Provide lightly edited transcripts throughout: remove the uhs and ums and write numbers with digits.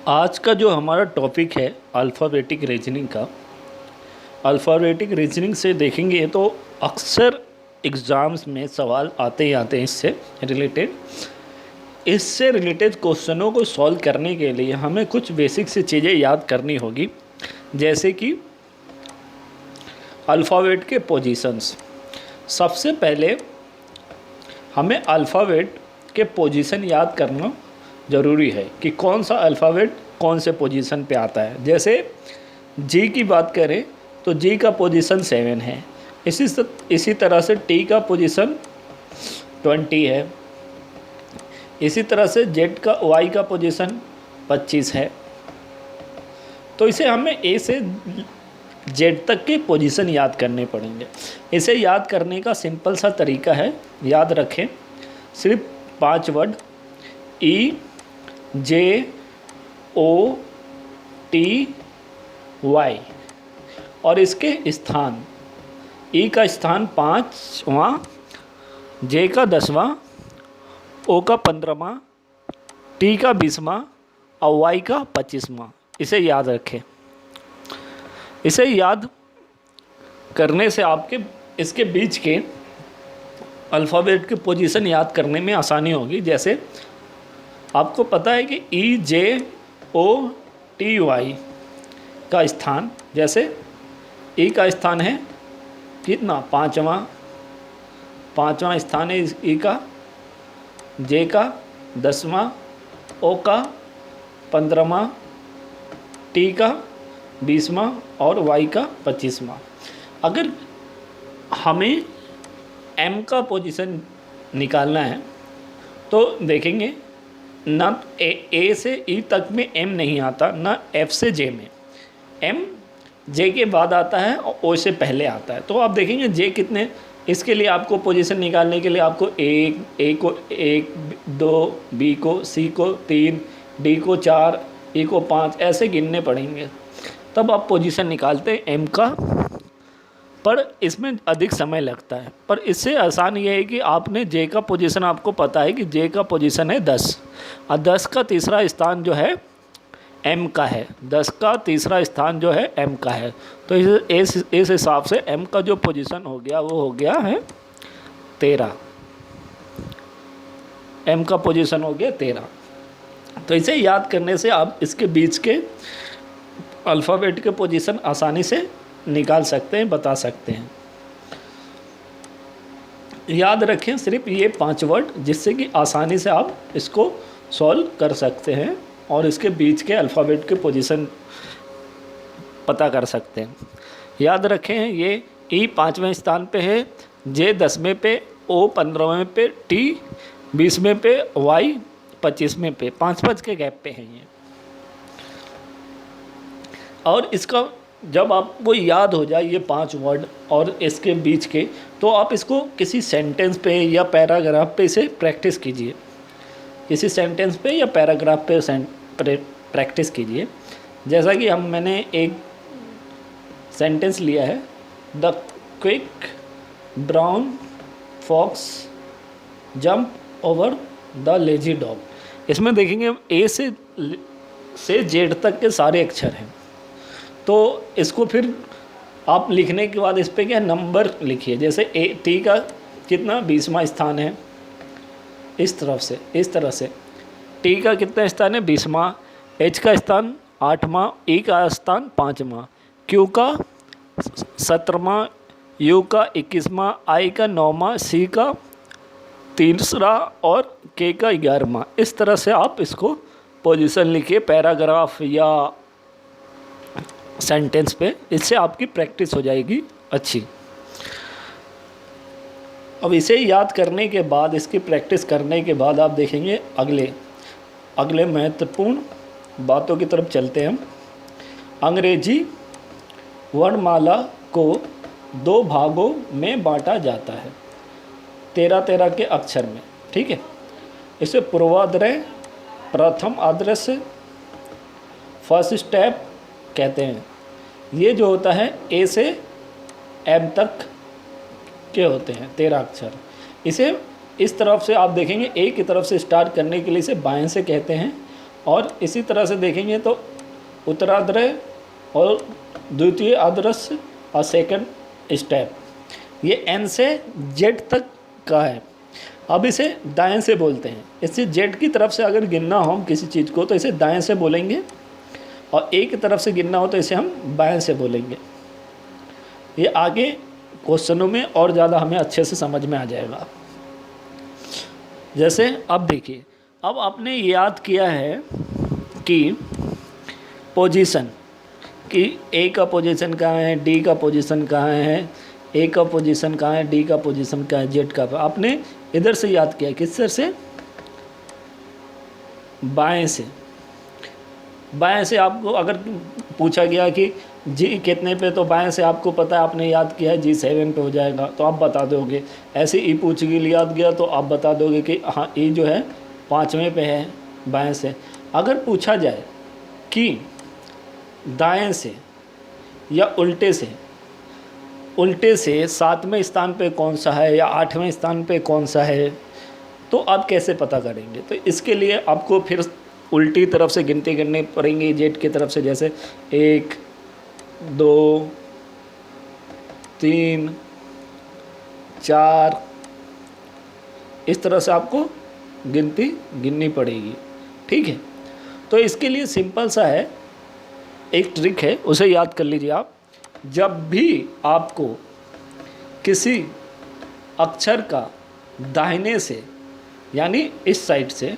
आज का जो हमारा टॉपिक है अल्फ़ाबेटिक रीजनिंग का। अल्फ़ाबेटिक रीजनिंग से देखेंगे तो अक्सर एग्ज़ाम्स में सवाल आते ही आते हैं इससे रिलेटेड क्वेश्चनों को सॉल्व करने के लिए हमें कुछ बेसिक सी चीज़ें याद करनी होगी, जैसे कि अल्फ़ाबेट के पोजीशंस। सबसे पहले हमें अल्फ़ाबेट के पोजीशन याद करना ज़रूरी है कि कौन सा अल्फ़ाबेट कौन से पोजीशन पे आता है। जैसे जी की बात करें तो जी का पोजीशन 7 है। इसी तरह से टी का पोजीशन 20 है। इसी तरह से जेड का वाई का पोजीशन 25 है। तो इसे हमें ए से जेड तक के पोजीशन याद करने पड़ेंगे। इसे याद करने का सिंपल सा तरीका है, याद रखें, सिर्फ 5 वर्ड ई जे ओ टी वाई और इसके स्थान। ई का स्थान 5वां, जे का 10वां, ओ का 15वां, टी का 20वां और वाई का 25वां। इसे याद रखें। इसे याद करने से आपके इसके बीच के अल्फ़ाबेट के पोजीशन याद करने में आसानी होगी। जैसे आपको पता है कि ई जे ओ टी वाई का स्थान, जैसे ई का स्थान है कितना, 5वां स्थान है ई का, जे का 10वां, ओ का 15वां, टी का 20वां और वाई का 25वां। अगर हमें एम का पोजीशन निकालना है तो देखेंगे ना ए से ई तक में एम नहीं आता, ना एफ से जे में। एम जे के बाद आता है और ओ से पहले आता है। तो आप देखेंगे जे कितने, इसके लिए आपको पोजीशन निकालने के लिए आपको ए को 1, 2, बी को, सी को 3, डी को 4, ई को 5 ऐसे गिनने पड़ेंगे, तब आप पोजीशन निकालते हैं एम का। पर इसमें अधिक समय लगता है। पर इससे आसान ये है कि आपने जे का पोजीशन, आपको पता है कि जे का पोजीशन है 10 और 10 का तीसरा स्थान जो है एम का है। 10 का तीसरा स्थान जो है एम का है। तो इस हिसाब से एम का जो पोजीशन हो गया वो हो गया है 13। एम का पोजीशन हो गया 13। तो इसे याद करने से आप इसके बीच के अल्फ़ाबेट के पोजीशन आसानी से निकाल सकते हैं, बता सकते हैं। याद रखें सिर्फ ये 5 वर्ड, जिससे कि आसानी से आप इसको सॉल्व कर सकते हैं और इसके बीच के अल्फ़ाबेट के पोजीशन पता कर सकते हैं। याद रखें ये ई 5वें स्थान पे है, जे 10वें पे, ओ 15वें पे, टी 20वें पे, वाई 25वें पे, 5-5 के गैप पे हैं ये। और इसका जब आपको याद हो जाए ये 5 वर्ड और इसके बीच के, तो आप इसको किसी सेंटेंस पे या पैराग्राफ पे इसे प्रैक्टिस कीजिए। किसी सेंटेंस पे या पैराग्राफ पे प्रैक्टिस कीजिए। जैसा कि मैंने एक सेंटेंस लिया है, the quick brown fox jump over the lazy dog. इसमें देखेंगे ए से जेड तक के सारे अक्षर हैं। तो इसको फिर आप लिखने के बाद इस पर क्या नंबर लिखिए। जैसे टी का कितना 20वां स्थान है, इस तरह से टी का कितना स्थान है 20वां, एच का स्थान 8वां, ई का स्थान 5वां, क्यू का 17वां, यू का 21वां, आई का 9वां, सी का 3रा और के का 11वां। इस तरह से आप इसको पोजीशन लिखिए पैराग्राफ या सेंटेंस पे। इससे आपकी प्रैक्टिस हो जाएगी अच्छी। अब इसे याद करने के बाद, इसकी प्रैक्टिस करने के बाद आप देखेंगे अगले महत्वपूर्ण बातों की तरफ चलते हैं हम। अंग्रेजी वर्णमाला को 2 भागों में बांटा जाता है 13-13 के अक्षर में, ठीक है। इसे पूर्वाग्रह, प्रथम आदर्श, फर्स्ट स्टेप कहते हैं। ये जो होता है ए से एम तक के होते हैं 13 अक्षर। इसे इस तरफ से आप देखेंगे ए की तरफ से स्टार्ट करने के लिए इसे बाएं से कहते हैं और इसी तरह से देखेंगे तो उत्तरार्ध और द्वितीय आदर्श और सेकंड स्टेप, ये एन से जेड तक का है। अब इसे दाएं से बोलते हैं। इससे जेड की तरफ से अगर गिनना हो किसी चीज़ को तो इसे दाएं से बोलेंगे, और ए की तरफ से गिनना हो तो इसे हम बाएं से बोलेंगे। ये आगे क्वेश्चनों में और ज़्यादा हमें अच्छे से समझ में आ जाएगा। जैसे अब देखिए, अब आपने याद किया है कि पोजीशन कि ए का पोजीशन कहाँ है, डी का पोजीशन कहाँ है, ए का पोजीशन कहाँ है, डी का पोजीशन कहाँ है, जेड का। आपने इधर से याद किया, किस तरह से, बाएं से। बाएं से आपको अगर पूछा गया कि जी कितने पे, तो बाएं से आपको पता है, आपने याद किया है जी 7 पे हो जाएगा, तो आप बता दोगे। ऐसे ई पूछ के लिए याद गया तो आप बता दोगे कि हाँ ई जो है 5वें पे है बाएं से। अगर पूछा जाए कि दाएं से या उल्टे से, उल्टे से 7वें स्थान पे कौन सा है या 8वें स्थान पे कौन सा है, तो आप कैसे पता करेंगे। तो इसके लिए आपको फिर उल्टी तरफ से गिनती करनी पड़ेंगी जेड की तरफ से। जैसे 1 2 3 4, इस तरह से आपको गिनती गिननी पड़ेगी। ठीक है, तो इसके लिए सिंपल सा है, एक ट्रिक है, उसे याद कर लीजिए आप। जब भी आपको किसी अक्षर का दाहिने से यानी इस साइड से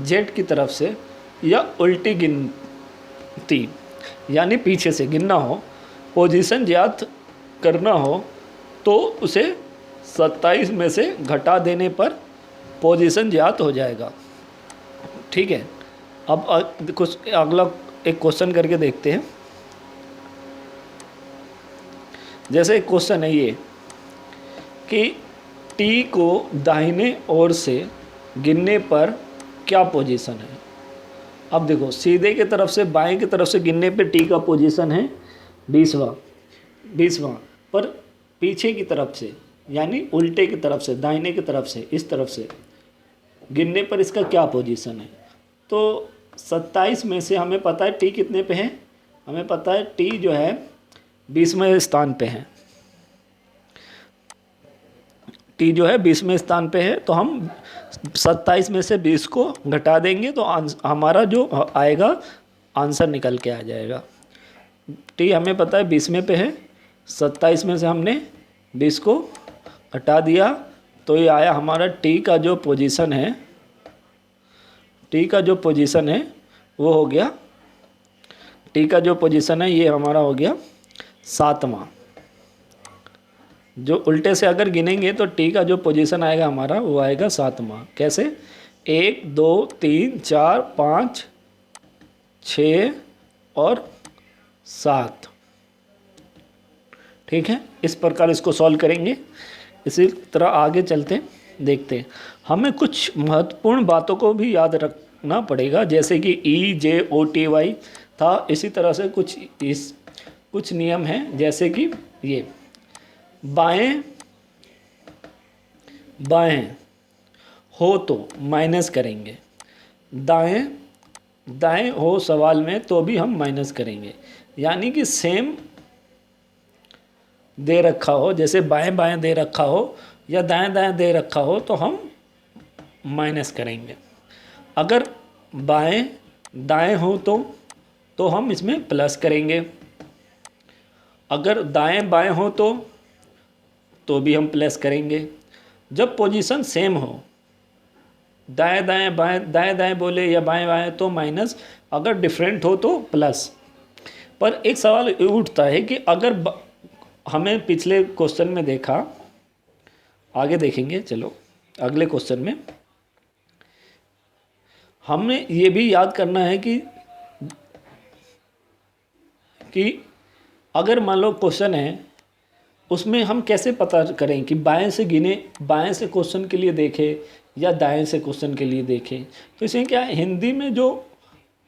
जेड की तरफ से या उल्टी गिनती यानी पीछे से गिनना हो, पोजीशन याद करना हो, तो उसे 27 में से घटा देने पर पोजीशन याद हो जाएगा। ठीक है, अब कुछ अगला एक क्वेश्चन करके देखते हैं। जैसे एक क्वेश्चन है ये कि टी को दाहिने ओर से गिनने पर क्या पोजीशन है। अब देखो, सीधे की तरफ से बाएं की तरफ से गिनने पे टी का पोजीशन है 20वां, पर पीछे की तरफ से यानी उल्टे की तरफ से, दाहिने की तरफ से, इस तरफ से गिनने पर इसका क्या पोजीशन है। तो 27 में से हमें पता है टी कितने पे है, हमें पता है टी जो है 20वें स्थान पे है। टी जो है 20वें स्थान पे है, तो हम 27 में से 20 को घटा देंगे तो हमारा जो आएगा आंसर निकल के आ जाएगा। टी हमें पता है 20वें पे है, 27 में से हमने 20 को हटा दिया तो ये आया हमारा टी का जो पोजीशन है, टी का जो पोजीशन है वो हो गया, टी का जो पोजीशन है ये हमारा हो गया 7वां। जो उल्टे से अगर गिनेंगे तो टी का जो पोजीशन आएगा हमारा वो आएगा 7वां। कैसे, 1 2 3 4 5 6 और 7। ठीक है, इस प्रकार इसको सॉल्व करेंगे। इसी तरह आगे चलते देखते हैं। हमें कुछ महत्वपूर्ण बातों को भी याद रखना पड़ेगा, जैसे कि EJOTY था, इसी तरह से कुछ नियम हैं। जैसे कि ये बाएं हो तो माइनस करेंगे, दाएं हो सवाल में तो भी हम माइनस करेंगे। यानी कि सेम दे रखा हो, जैसे बाएं दे रखा हो या दाएं दे रखा हो तो हम माइनस करेंगे। अगर बाएं दाएं हो तो हम इसमें प्लस करेंगे। अगर दाएं बाएं हो तो भी हम प्लस करेंगे। जब पोजीशन सेम हो, दाएं दाएं बोले या बाएं बाएं तो माइनस, अगर डिफरेंट हो तो प्लस। पर एक सवाल उठता है कि अगर हमें पिछले क्वेश्चन में देखा, आगे देखेंगे, चलो अगले क्वेश्चन में हमने ये भी याद करना है कि अगर मान लो क्वेश्चन है, उसमें हम कैसे पता करें कि बाएं से गिने, बाएं से क्वेश्चन के लिए देखें या दाएं से क्वेश्चन के लिए देखें। तो इसमें क्या है, हिंदी में जो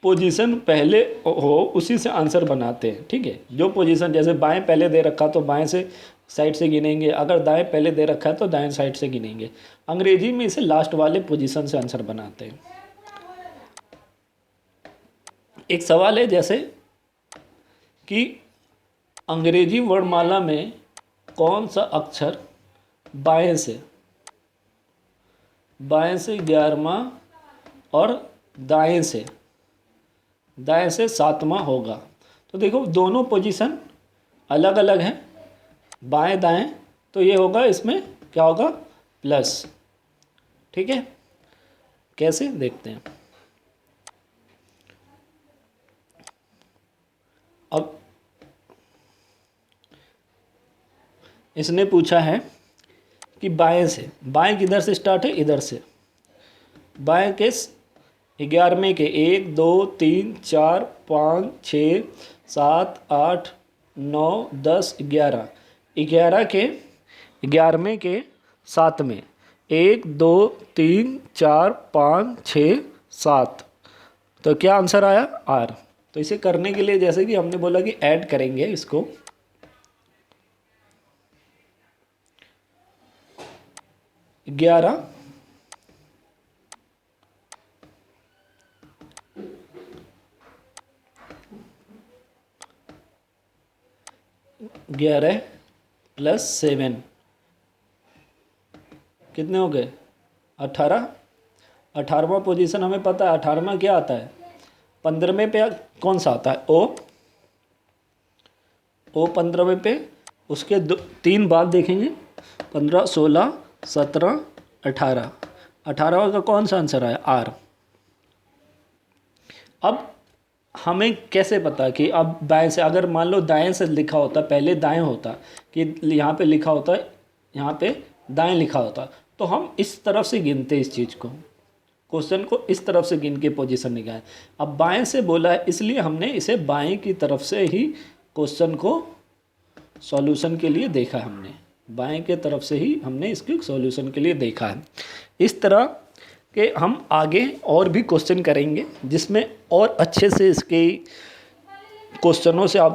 पोजीशन पहले हो उसी से आंसर बनाते हैं। ठीक है, जो पोजीशन जैसे बाएं पहले दे रखा तो बाएं से साइड से गिनेंगे, अगर दाएं पहले दे रखा है तो दाएं साइड से गिनेंगे। अंग्रेजी में इसे लास्ट वाले पोजीशन से आंसर बनाते हैं। एक सवाल है जैसे कि अंग्रेजी वर्णमाला में कौन सा अक्षर बाएं से 11वां और दाएं से 7वां होगा। तो देखो दोनों पोजीशन अलग अलग हैं, बाएं दाएं, तो ये होगा, इसमें क्या होगा, प्लस। ठीक है, कैसे देखते हैं। अब इसने पूछा है कि बाएं से, बाएं किधर से स्टार्ट है, इधर से। बाएं के 11वें के 1 2 3 4 5 6 7 8 9 10 11, 11 के 11वें के 7वें 1 2 3 4 5 6 7, तो क्या आंसर आया, आर। तो इसे करने के लिए जैसे कि हमने बोला कि ऐड करेंगे इसको, 11 प्लस 7 कितने हो गए, 18। 18वां पोजीशन हमें पता है, 18वां क्या आता है, 15वें पे कौन सा आता है, ओ 15वें पे, उसके 3 बाद देखेंगे, 15 16 17 18, 18वां का कौन सा आंसर आया, आर। अब हमें कैसे पता कि अब बाएं से, अगर मान लो दाएं से लिखा होता, पहले दाएं होता कि यहाँ पे लिखा होता, यहाँ पे दाएं लिखा होता, तो हम इस तरफ से गिनते इस चीज़ को, क्वेश्चन को इस तरफ से गिन के पोजीशन निकाले। अब बाएं से बोला है इसलिए हमने इसे बाएं की तरफ से ही क्वेश्चन को सॉल्यूशन के लिए देखा है, हमने बाएं के तरफ से ही हमने इसके सॉल्यूशन के लिए देखा है। इस तरह के हम आगे और भी क्वेश्चन करेंगे जिसमें और अच्छे से इसके क्वेश्चनों से आप